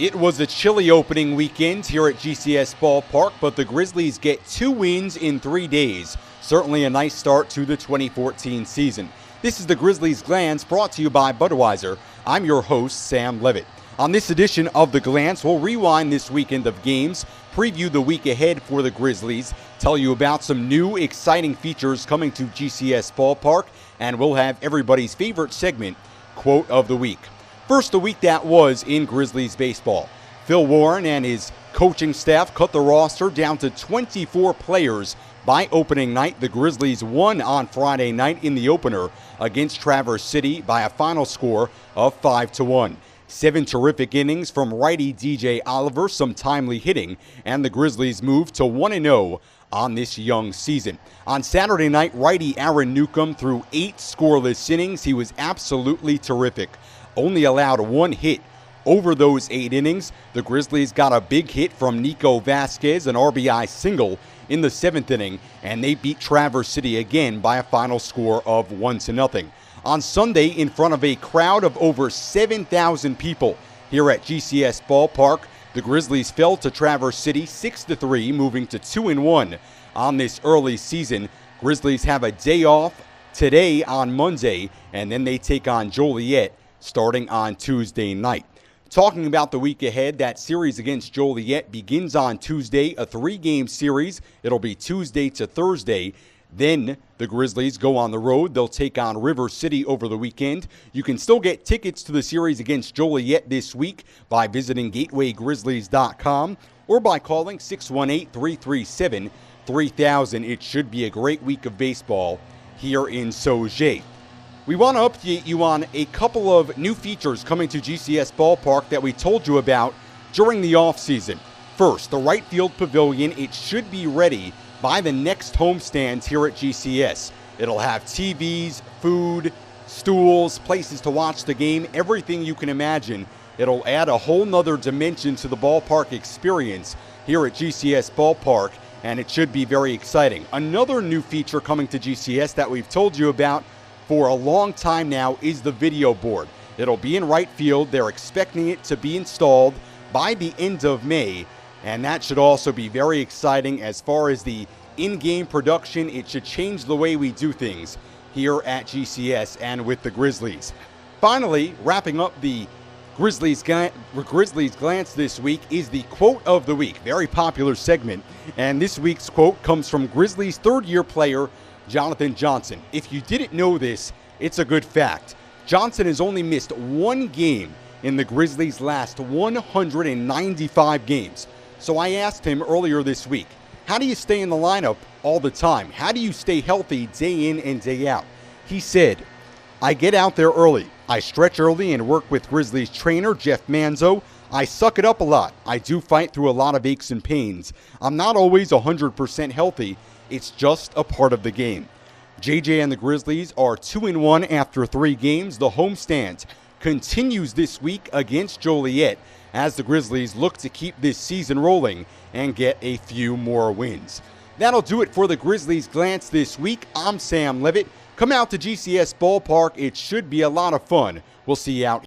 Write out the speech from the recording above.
It was a chilly opening weekend here at GCS Ballpark, but the Grizzlies get 2 wins in 3 days. Certainly a nice start to the 2014 season. This is the Grizzlies Glance, brought to you by Budweiser. I'm your host, Sam Levitt. On this edition of The Glance, we'll rewind this weekend of games, preview the week ahead for the Grizzlies, tell you about some new exciting features coming to GCS Ballpark, and we'll have everybody's favorite segment, Quote of the Week. First, the week that was in Grizzlies baseball. Phil Warren and his coaching staff cut the roster down to 24 players by opening night. The Grizzlies won on Friday night in the opener against Traverse City by a final score of 5-1. 7 terrific innings from righty DJ Oliver, some timely hitting, and the Grizzlies moved to 1-0 on this young season. On Saturday night, righty Aaron Newcomb threw 8 scoreless innings. He was absolutely terrific. Only allowed 1 hit over those 8 innings. The Grizzlies got a big hit from Nico Vasquez, an RBI single in the 7th inning, and they beat Traverse City again by a final score of 1-0. On Sunday, in front of a crowd of over 7,000 people here at GCS Ballpark, the Grizzlies fell to Traverse City 6-3, moving to 2-1 on this early season. Grizzlies have a day off today on Monday, and then they take on Joliet starting on Tuesday night. Talking about the week ahead, that series against Joliet begins on Tuesday, a 3-game series. It'll be Tuesday to Thursday. Then the Grizzlies go on the road. They'll take on River City over the weekend. You can still get tickets to the series against Joliet this week by visiting GatewayGrizzlies.com or by calling 618-337-3000. It should be a great week of baseball here in Sauget. We want to update you on a couple of new features coming to GCS Ballpark that we told you about during the offseason. First, the right field pavilion. It should be ready by the next homestands here at GCS. It'll have TVs, food, stools, places to watch the game, everything you can imagine. It'll add a whole nother dimension to the ballpark experience here at GCS Ballpark, and it should be very exciting. Another new feature coming to GCS that we've told you about for a long time now is the video board. It'll be in right field. They're expecting it to be installed by the end of May, and that should also be very exciting as far as the in-game production. It should change the way we do things here at GCS and with the Grizzlies. Finally, wrapping up the Grizzlies Glance this week is the Quote of the Week, very popular segment, and this week's quote comes from Grizzlies third-year player Jonathan Johnson. If you didn't know this, it's a good fact. Johnson has only missed 1 game in the Grizzlies' last 195 games. So I asked him earlier this week, how do you stay in the lineup all the time? How do you stay healthy day in and day out? He said, I get out there early. I stretch early and work with Grizzlies trainer Jeff Manzo. I suck it up a lot. I do fight through a lot of aches and pains. I'm not always 100% healthy. It's just a part of the game. JJ and the Grizzlies are 2-1 after 3 games. The homestand continues this week against Joliet as the Grizzlies look to keep this season rolling and get a few more wins. That'll do it for the Grizzlies Glance this week. I'm Sam Levitt. Come out to GCS Ballpark. It should be a lot of fun. We'll see you out